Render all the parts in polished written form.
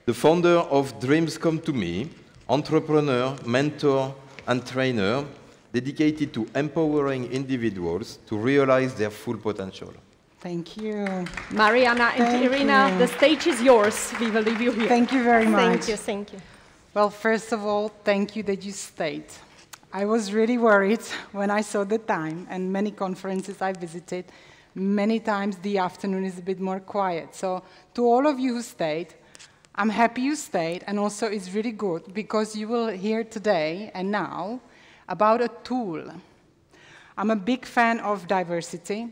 the founder of Dreams Come to Me, entrepreneur, mentor, and trainer, dedicated to empowering individuals to realize their full potential. Thank you. Mariana and Iryna, the stage is yours. We will leave you here. Thank you very much. Thank you, thank you. Well, first of all, thank you that you stayed. I was really worried when I saw the time, and many conferences I visited, many times the afternoon is a bit more quiet. So to all of you who stayed, I'm happy you stayed, and also it's really good because you will hear today and now about a tool. I'm a big fan of diversity,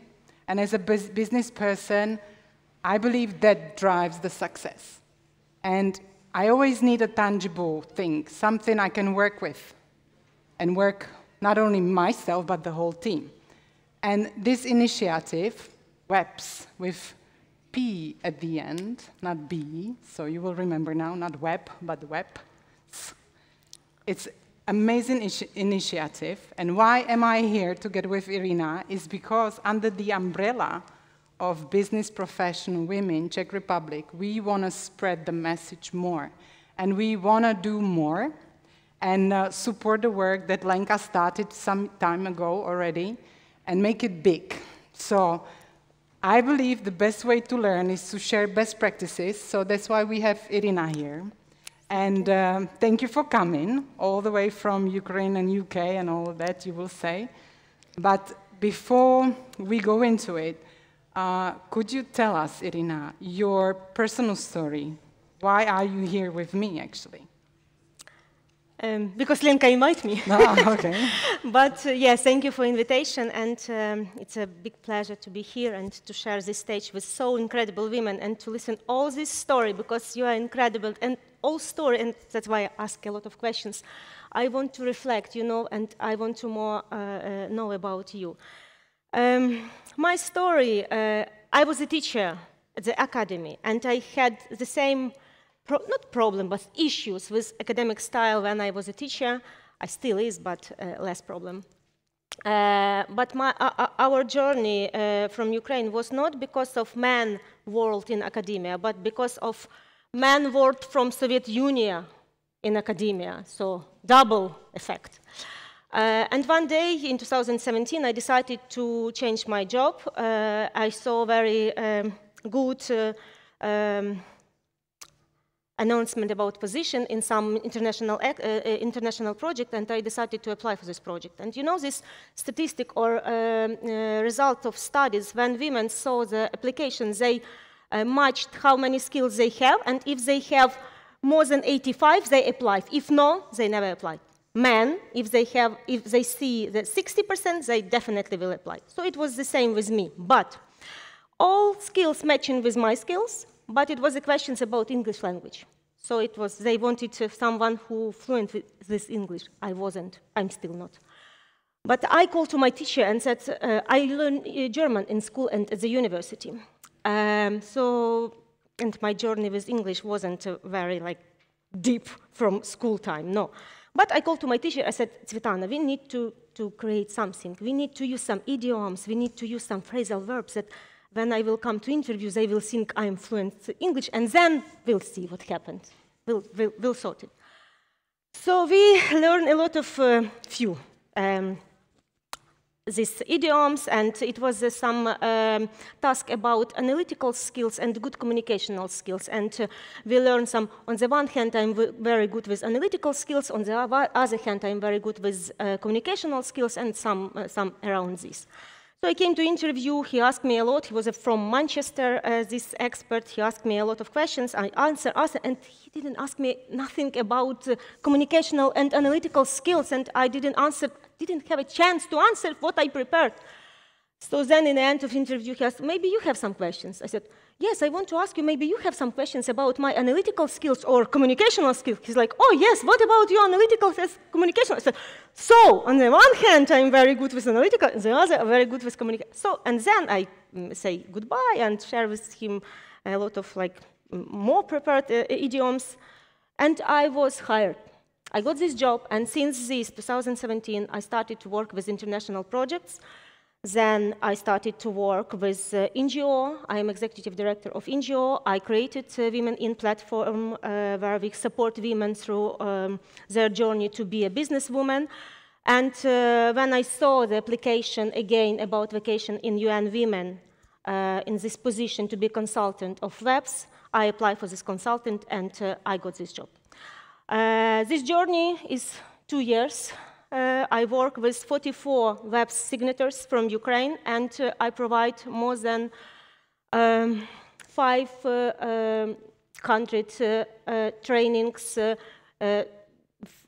and as a business person, I believe that drives the success. And I always need a tangible thing, something I can work with, and work not only myself, but the whole team. And this initiative, WEPs, with P at the end, not B, so you will remember now, not web, but WEPs. It's amazing initiative, and why am I here together with Iryna is because under the umbrella of business professional women, Czech Republic, we want to spread the message more, and we want to do more and support the work that Lenka started some time ago already and make it big. So I believe the best way to learn is to share best practices, so that's why we have Iryna here. And thank you for coming, all the way from Ukraine and UK and all of that, you will say. But before we go into it, could you tell us, Iryna, your personal story? Why are you here with me, actually? Because Lenka invited me. Oh, okay. But yes, thank you for the invitation, and it's a big pleasure to be here and to share this stage with so incredible women and to listen all this story, because you are incredible and all story, and that's why I ask a lot of questions. I want to reflect, you know, and I want to more know about you. My story, I was a teacher at the academy, and I had the same not problem, but issues with academic style when I was a teacher. I still is, but less problem. But our journey from Ukraine was not because of man world in academia, but because of man world from Soviet Union in academia, so double effect. And one day in 2017, I decided to change my job. I saw very good announcement about position in some international project, and I decided to apply for this project. And you know this statistic or result of studies, when women saw the application, they matched how many skills they have, and if they have more than 85, they apply. If no, they never apply. Men, if they see the 60%, they definitely will apply. So it was the same with me, but all skills matching with my skills, but it was the questions about English language. So it was, they wanted someone who fluent with this English. I wasn't, I'm still not. But I called to my teacher and said, I learned German in school and at the university. And my journey with English wasn't very deep from school time, no. But I called to my teacher, I said, Tsvetana, we need to create something. We need to use some idioms, we need to use some phrasal verbs that when I will come to interviews, they will think I'm fluent in English, and then we'll see what happened. We'll sort it. So we learn a lot of few these idioms, and it was some task about analytical skills and good communicational skills. And we learned some, on the one hand, I'm very good with analytical skills, on the other hand, I'm very good with communicational skills, and some around this. So I came to interview, he asked me a lot, he was from Manchester, this expert, he asked me a lot of questions, I answered, and he didn't ask me nothing about communicational and analytical skills, and I didn't have a chance to answer what I prepared. So then in the end of the interview, he asked, maybe you have some questions. I said, yes, I want to ask you, maybe you have some questions about my analytical skills or communicational skills. He's like, oh yes, what about your analytical communication? I said, so on the one hand, I'm very good with analytical, and the other, I'm very good with communication. So, and then I say goodbye and share with him a lot of more prepared idioms, and I was hired. I got this job, and since this 2017, I started to work with international projects. Then I started to work with NGO. I am executive director of NGO. I created Women in Platform, where we support women through their journey to be a businesswoman. And when I saw the application again about vacation in UN Women in this position to be consultant of WEPs, I applied for this consultant and I got this job. This journey is 2 years. I work with 44 WEPs signatories from Ukraine, and I provide more than 500 trainings,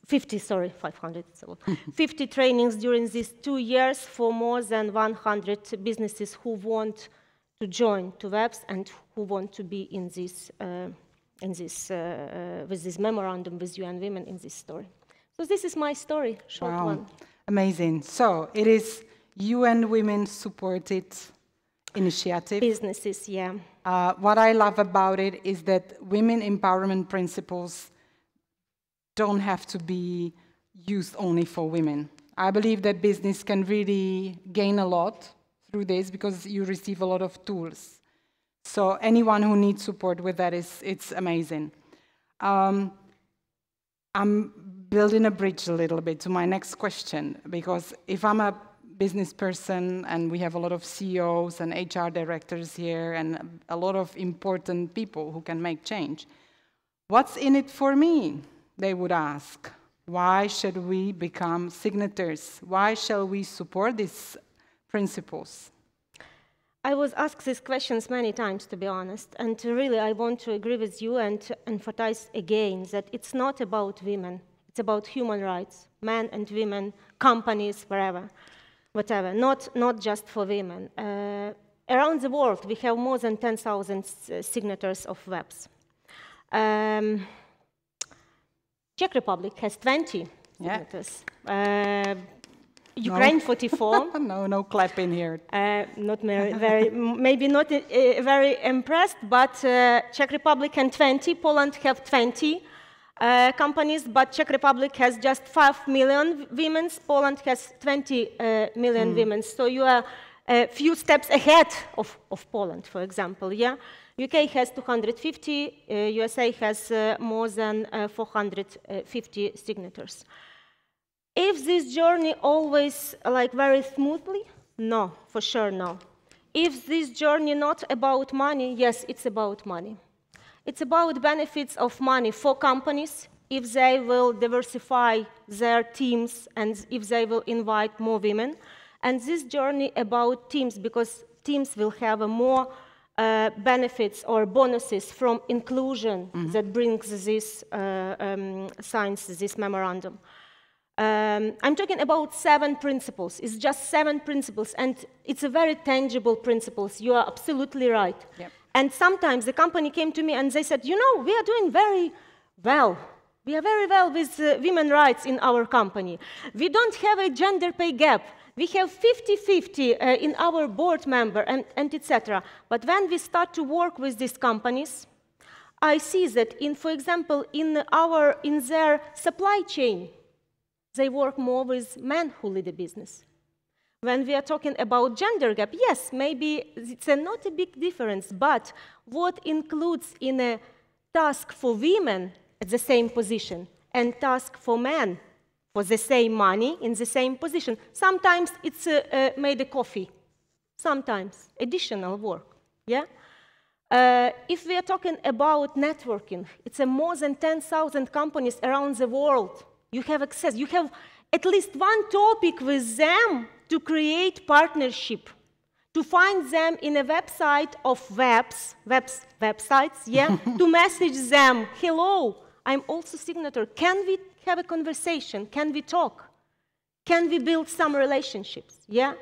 50 trainings during these 2 years for more than 100 businesses who want to join to WEPs and who want to be in this, with this memorandum with UN Women in this story. So this is my story, short one. Amazing. So it is UN Women supported initiative. Businesses, yeah. What I love about it is that women empowerment principles don't have to be used only for women. I believe that business can really gain a lot through this because you receive a lot of tools. So anyone who needs support with that, it's amazing. I'm building a bridge a little bit to my next question, because if I'm a business person and we have a lot of CEOs and HR directors here and a lot of important people who can make change, what's in it for me? They would ask. Why should we become signatories? Why shall we support these principles? I was asked these questions many times, to be honest, and really I want to agree with you and emphasize again that it's not about women, it's about human rights, men and women, companies, whatever, not just for women. Around the world, we have more than 10,000 signatories of WEPs. Czech Republic has 20 signatories. Ukraine, 44. No clapping here. Not maybe not very impressed, but Czech Republic and 20, Poland have 20 companies, but Czech Republic has just 5 million women, Poland has 20 million women. So you are a few steps ahead of Poland, for example, yeah? UK has 250, USA has more than 450 signatures. If this journey always very smoothly? No, for sure no. If this journey not about money? Yes, it's about money. It's about benefits of money for companies if they will diversify their teams and if they will invite more women. And this journey about teams, because teams will have a more benefits or bonuses from inclusion that brings this science, this memorandum. I'm talking about 7 principles. It's just 7 principles, and it's a very tangible principles. You are absolutely right. Yep. And sometimes the company came to me and they said, you know, we are doing very well. We are very well with women's rights in our company. We don't have a gender pay gap. We have 50-50 in our board member and etc. But when we start to work with these companies, I see that, for example, in their supply chain, they work more with men who lead a business. When we are talking about gender gap, yes, maybe it's not a big difference, but what includes in a task for women at the same position and task for men for the same money in the same position? Sometimes it's made a coffee, sometimes additional work, yeah? If we are talking about networking, it's more than 10,000 companies around the world. You have access, you have at least one topic with them to create partnership, to find them in a website of websites, yeah, to message them, hello, I'm also signatory, can we have a conversation, can we talk, can we build some relationships, yeah?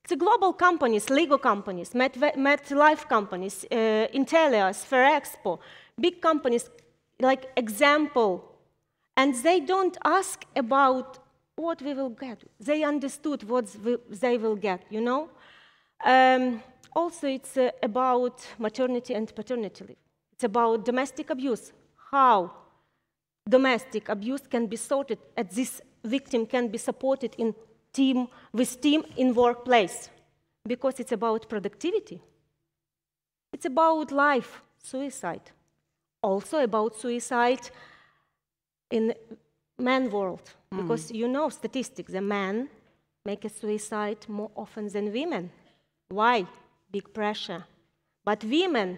It's a global companies, Lego companies, MetLife companies, Intelias, Ferrexpo, big companies, like example. And they don't ask about what we will get. They understood what they will get, you know? Also, it's about maternity and paternity leave. It's about domestic abuse, how domestic abuse can be sorted, and this victim can be supported in team in workplace. because it's about productivity. It's about life, suicide. Also about suicide in man world, because you know statistics, the men make a suicide more often than women. Why? Big pressure. But women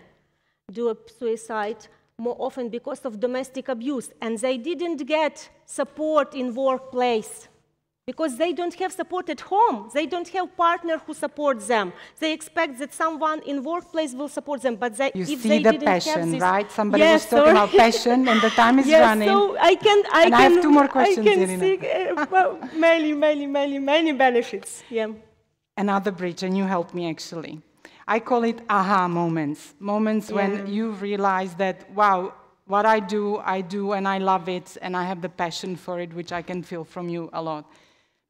do a suicide more often because of domestic abuse, and they didn't get support in workplace because they don't have support at home. They don't have partner who supports them. They expect that someone in workplace will support them, but they, You if see they the didn't passion, have this, right? Somebody yes, was talking about passion, and the time is yes, running. so I have two more questions, I can Iryna. see many benefits. Yeah. Another bridge, and you helped me actually. I call it aha moments. Moments when you realize that, wow, what I do, and I love it, and I have the passion for it, which I can feel from you a lot.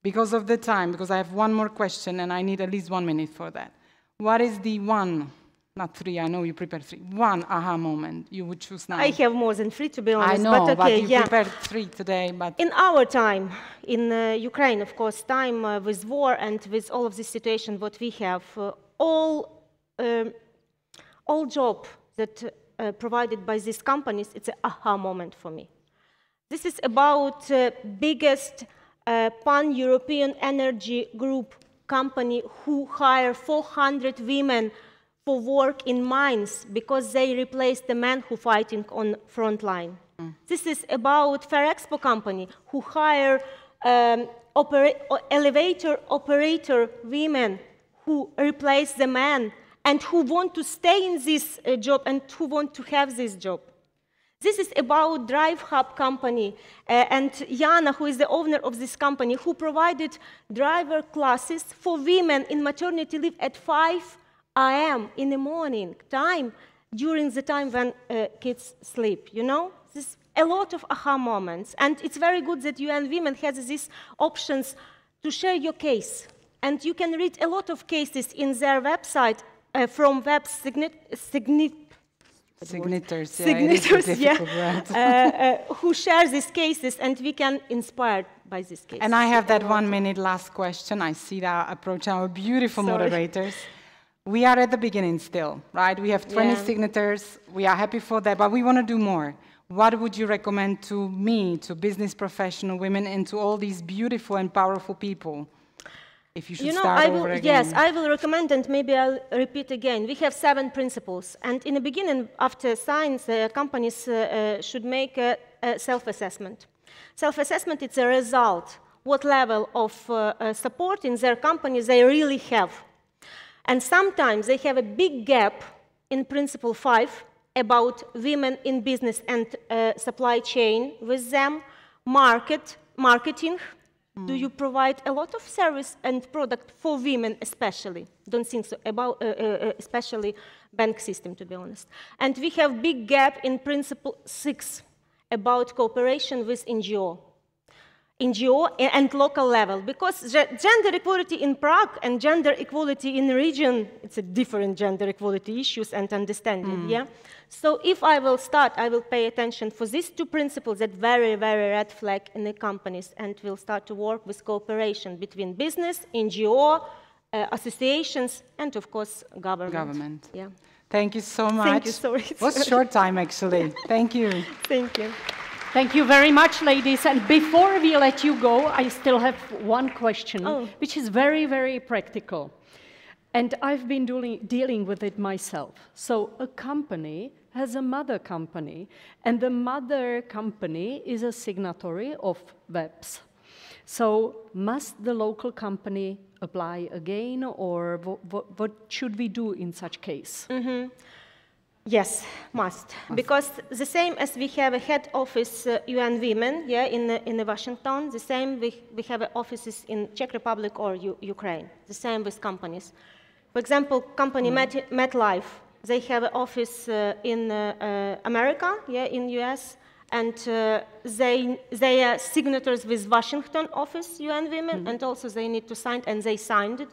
Because of the time, because I have one more question, and I need at least 1 minute for that. What is the one, not three, I know you prepared three, one aha moment you would choose now? I have more than 3, to be honest. I know, but, okay, you prepared 3 today. But in our time, in Ukraine, of course, time with war and with all of this situation, what we have, all job that provided by these companies, it's an aha moment for me. This is about biggest pan-European energy group company who hire 400 women for work in mines because they replaced the men who fighting on front line. This is about Ferrexpo company who hire elevator operator women who replace the men and who want to stay in this job and who want to have this job. This is about Drive Hub company and Jana, who is the owner of this company, who provided driver classes for women in maternity leave at 5 a.m. in the morning time, during the time when kids sleep, you know? There's a lot of aha moments, and it's very good that UN Women has these options to share your case. And you can read a lot of cases in their website from WEPs signators, who share these cases, and we can inspire by these cases. And I have that 1 minute last question. I see that approach our beautiful moderators. We are at the beginning still, right? We have 20 signators. We are happy for that, but we want to do more. What would you recommend to me, to business professional women, and to all these beautiful and powerful people? If you should start over again. Yes, I will recommend, and maybe I'll repeat again. We have 7 principles, and in the beginning, after science, companies should make a self-assessment. Self-assessment, it's a result, what level of support in their company they really have. And sometimes they have a big gap in principle 5 about women in business and supply chain with them, marketing. Do you provide a lot of service and product for women especially? Don't think so, about especially bank system, to be honest. And we have big gap in principle 6 about cooperation with NGO and local level, because gender equality in Prague and gender equality in the region, it's a different gender equality issues and understanding, yeah? So if I will start, I will pay attention for these 2 principles that very red flag in the companies, and will start to work with cooperation between business, NGO, associations, and of course, government. Yeah. Thank you so much. Thank you, sorry. It was a short time, actually. Thank you. Thank you. Thank you very much, ladies. And before we let you go, I still have one question, which is very practical. And I've been dealing with it myself. So a company has a mother company, and the mother company is a signatory of WEPs. So must the local company apply again, or what should we do in such case? Yes, must. Because the same as we have a head office UN Women, yeah, in Washington, the same we have offices in Czech Republic or Ukraine. The same with companies. For example, company MetLife, they have an office in America, yeah, in US, and they are signatories with Washington office UN Women, and also they need to sign, and they signed it.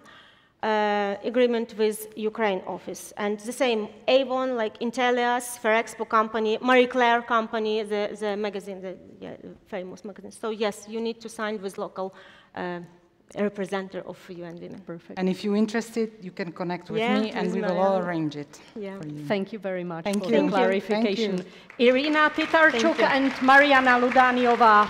Agreement with Ukraine office. And the same, Avon, like Intelias, Ferrexpo company, Marie Claire company, the magazine, the famous magazine. So yes, you need to sign with local representative of UN Women. Perfect. And if you're interested, you can connect with Yeah, me and with we will Mariana. all arrange it Yeah. for you. Thank you very much Thank for you. the clarification. Thank you. Iryna Tytarchuk Thank you. and Mariana Ludányiová.